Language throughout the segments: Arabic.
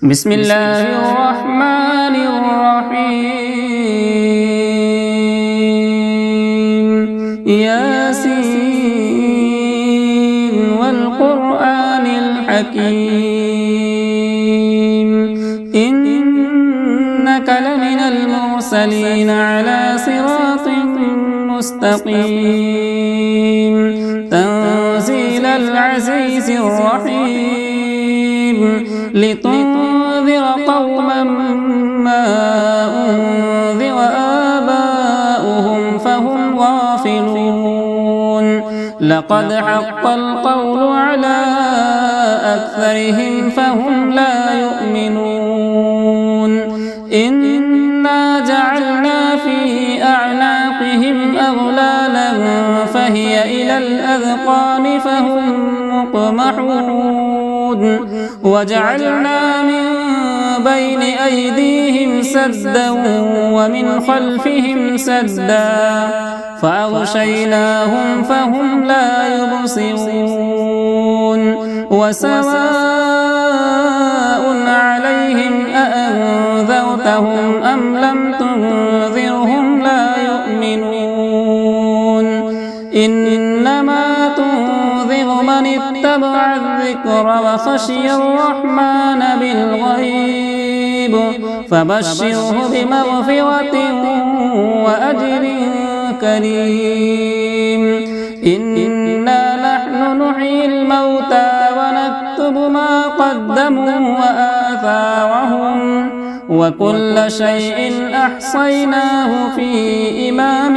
بسم الله الرحمن الرحيم ياسين والقرآن الحكيم إنك لمن المرسلين على صراط مستقيم تنزيل العزيز الرحيم لتنذر قوما ما أنذر آباؤهم فهم غافلون لقد حق القول على أكثرهم فهم لا يؤمنون إنا جعلنا في أعناقهم أغلالا فهي إلى الأذقان فهم مقمحون وجعلنا من بين أيديهم سدا ومن خلفهم سدا فأغشيناهم فهم لا يبصرون وسواء عليهم أأنذرتهم أم لم تنذرهم لا يؤمنون إنما تنذر من اتبع الذكر وخشي الرحمن بالغيب فبشره بمغفرة وأجر كريم إنا نحن نحيي الموتى ونكتب ما قدموا وآثارهم وكل شيء أحصيناه في إمام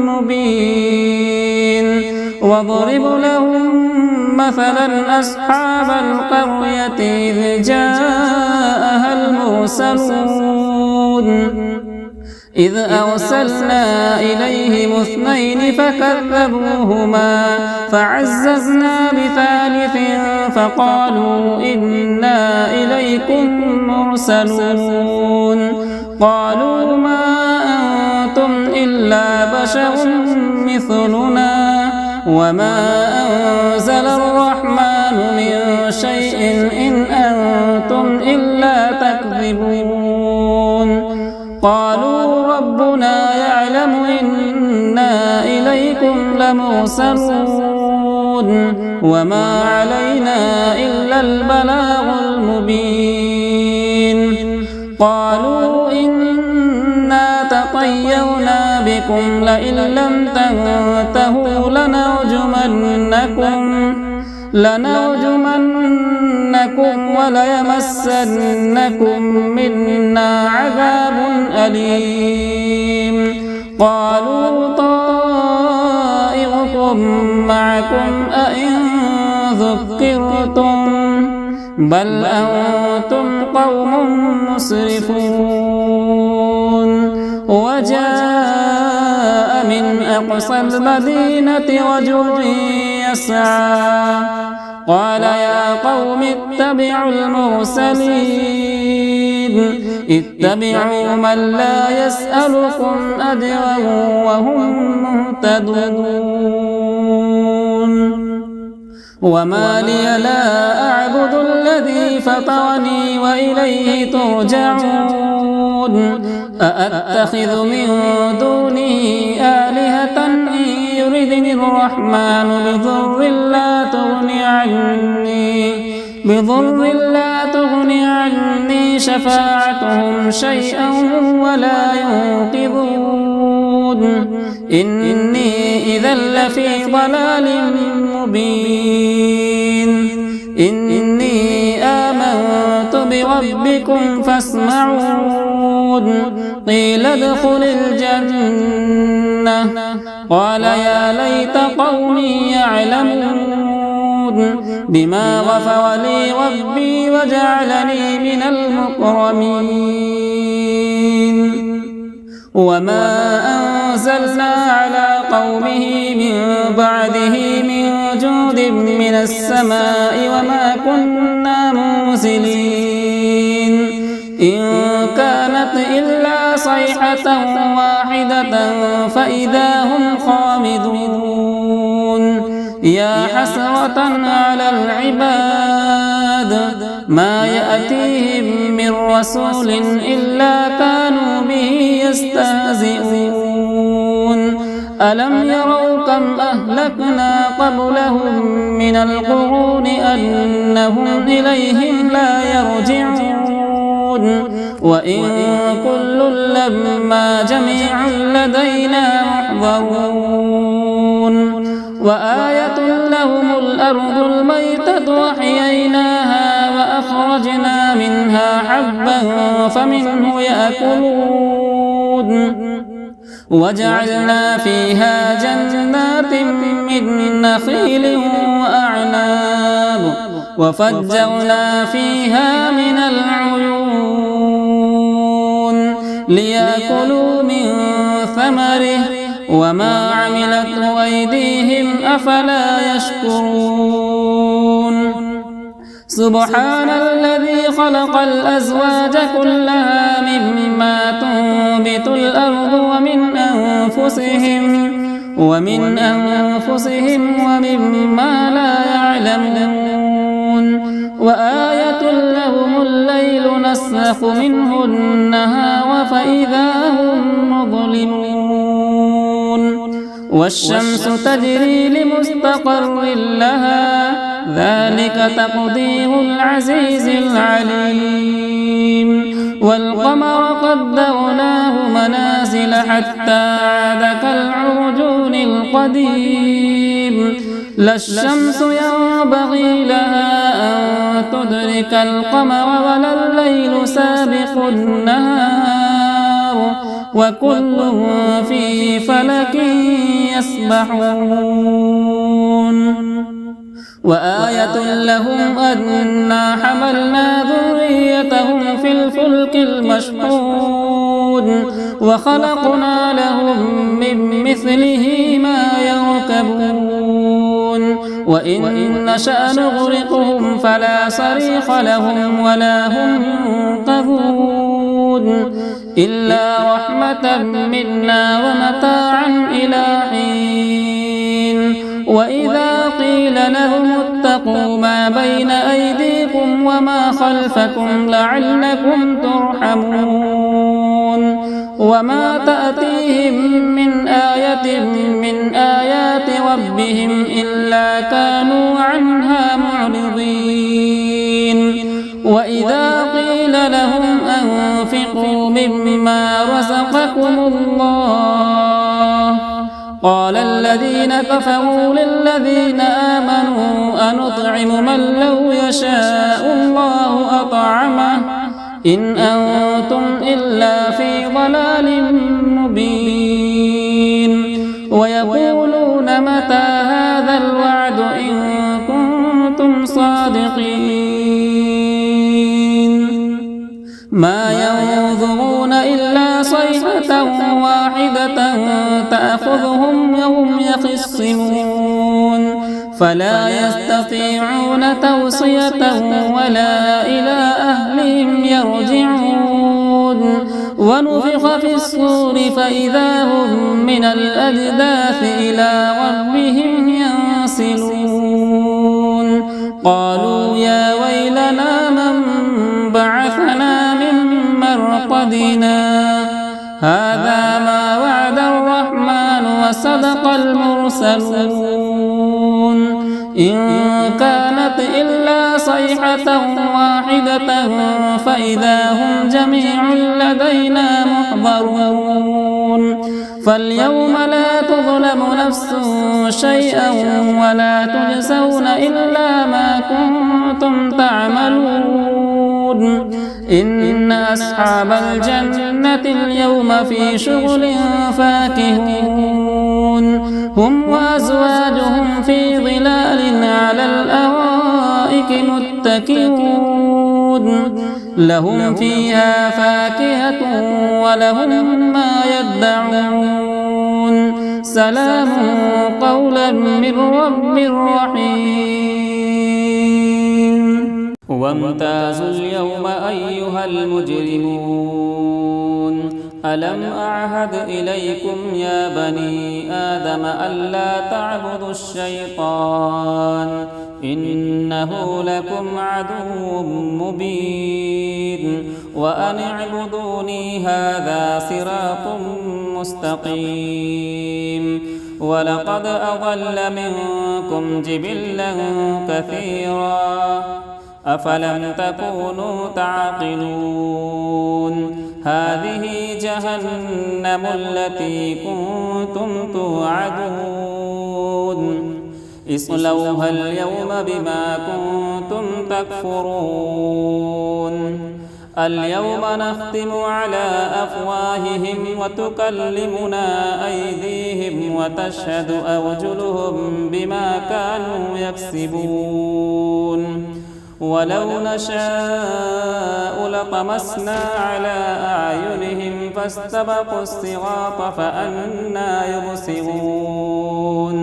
مبين واضرب لهم مثلا أصحاب القرية إذ جاءها المرسلون إذ أرسلنا إليهم اثنين فكذبوهما فعززنا بثالث فقالوا إنا إليكم مرسلون قالوا ما أنتم إلا بشر مثلنا وما أنزل الرحمن من شيء إن أنتم إلا تكذبون قالوا ربنا يعلم إنا إليكم لمرسلون وما علينا إلا البلاغ المبين قالوا إنا تطيرنا بكم لئن لم تنتهوا لنرجمنكم وليمسنكم منا عذاب أليم قالوا طائركم معكم أئن ذكرتم بل أنتم قوم مسرفون وجاء من أقصى المدينة رجل يسعى قال يا قوم اتبعوا المرسلين اتبعوا من لا يسألكم أجرا وهم مهتدون وما لي لا أعبد الذي فطرني وإليه ترجعون أأتخذ من دونه آلهة إن يردني الرحمن بضر لا تغني عني شفاعتهم شيئا ولا ينقذون إني إذا لفي ضلال مبين إني آمنت بربكم فاسمعون قيل ادخل الجنة قال يا ليت قومي يعلمون بما غفر لي ربي وجعلني من المكرمين وما أنزلنا على قومه من بعده من جود من السماء وما كنا منزلين إن كانت إلا صيحة واحدة فإذا هم خامدون يا حسرة على العباد ما يأتيهم من رسول إلا كانوا به يستهزئون ألم يروا كم أهلكنا قبلهم من القرون أنهم إليهم لا يرجعون وإن كل لما جميع لدينا محضرون وآية لهم الأرض الميتة وأحييناها وأخرجنا منها حبا فمنه يأكلون وجعلنا فيها جنات من نخيل وأعناب وفجرنا فيها من العيون ليأكلوا من ثمره وما عملته أيديهم أفلا يشكرون سبحان الذي خلق الأزواج كلها مما تنبت الأرض ومن أنفسهم ومما لا يعلمون وآية لهم الليل نسلخ منه النهار فإذا هم مظلمون والشمس تجري لمستقر لها ذلك تقدير العزيز العليم والقمر قدرناه منازل حتى عاد كالعرجون القديم لا الشمس ينبغي لها أن تدرك القمر ولا الليل سابق النهار وكل في فلك يسبحون وآية لهم أنا حملنا ذريتهم في الفلك المشحون وخلقنا لهم من مثله ما يركبون وإن نشأ نغرقهم فلا صريخ لهم ولا هم ينقذون إلا رحمة منا ومتاعا إلى حين وإذا قيل لهم اتقوا ما بين أيديكم وما خلفكم لعلكم ترحمون وما تأتيهم من آية من آيات ربهم إلا كانوا عنها معرضين وإذا قيل لهم أنفقوا مما رزقكم الله قال الذين كفروا للذين آمنوا أنطعم من لو يشاء الله أطعمه إن أنتم إلا في ضلال مبين ويقولون متى هذا الوعد إن كنتم صادقين ما ينظرون إلا صيحة واحدة تأخذهم وهم يخصمون فلا يستطيعون توصية ولا إلى أهلهم يرجعون ونفخ في الصور فإذا هم من الأجداث إلى ربهم ينسلون قالوا يا ويلنا من بعثنا من مرقدنا هذا ما وعد الرحمن وصدق المرسلون إن كانت إلا صيحة واحدة فإذا هم جميع لدينا محضرون فاليوم لا تظلم نفس شيئا ولا تجزون إلا ما كنتم تعملون إن أصحاب الجنة اليوم في شغل فاكهون هم وأزواجهم في ظلال على الأرائك متكئون لهم فيها فاكهة ولهم ما يدعون سلام قولا من رب رحيم وامتازوا اليوم أيها المجرمون ألم أعهد إليكم يا بني آدم ألا تعبدوا الشيطان إنه لكم عدو مبين وأن اعبدوني هذا صراط مستقيم ولقد أضل منكم جبلا كثيرا أفلم تكونوا تعقلون هذه جهنم التي كنتم توعدون اصلوها اليوم بما كنتم تكفرون اليوم نختم على أفواههم وتكلمنا أيديهم وتشهد أرجلهم بما كانوا يكسبون ولو نشاء لطمسنا على أعينهم فاستبقوا الصراط فأنى يبصرون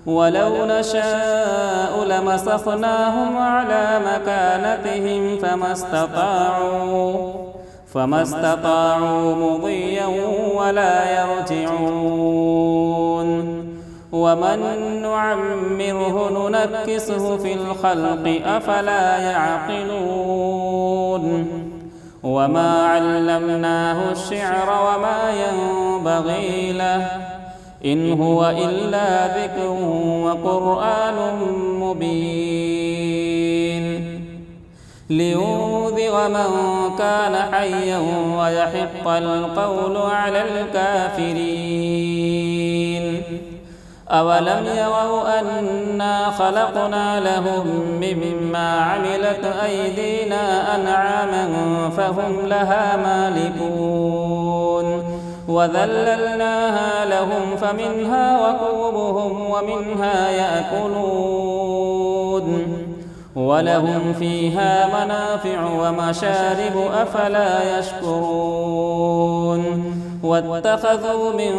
ولو نشاء لمسخناهم على مكانتهم فما استطاعوا مضيا ولا يرجعون ومن نعمره ننكسه في الخلق أفلا يعقلون وما علمناه الشعر وما ينبغي له إن هو إلا ذكر وقرآن مبين لينذر من كان حيا ويحق القول على الكافرين أولم يروا أنا خلقنا لهم مما عملت أيدينا أنعاما فهم لها مالكون وذللناها لهم فمنها ركوبهم ومنها يأكلون ولهم فيها منافع ومشارب أفلا يشكرون واتخذوا من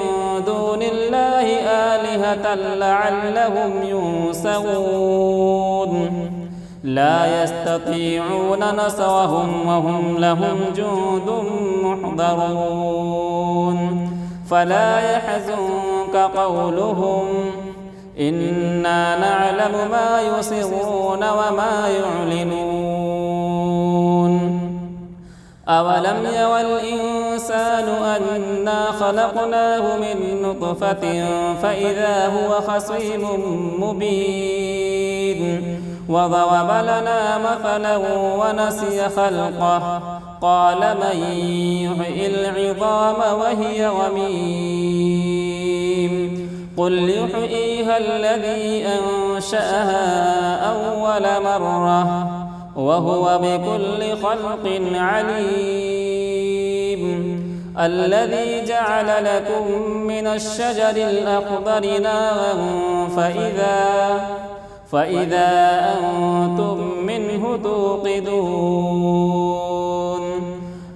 دون الله آلهة لعلهم ينصرون لا يستطيعون نصرهم وهم لهم جند محضرون فلا يحزنك قولهم إنا نعلم ما يسرون وما يعلنون أولم ير الإنسان أنا خلقناه من نطفة فإذا هو خصيم مبين وضرب لنا مثلا ونسي خلقه قال من يحيي العظام وهي رميم قل يحييها الذي أنشأها أول مرة وهو بكل خلق عليم الذي جعل لكم من الشجر الأخضر نارا فإذا أنتم منه توقدون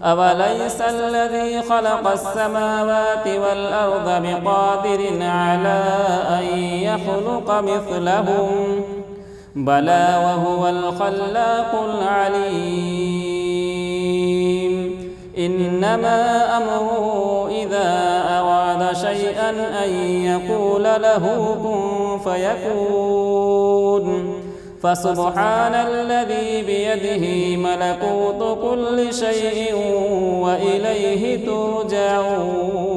أوليس الذي خلق السماوات والأرض بقادر على أن يخلق مثلهم بلى وهو الخلاق العليم إنما أمره إذا أراد شيئا أن يقول له كن فيكون فسبحان الذي بيده ملكوت كل شيء وإليه ترجعون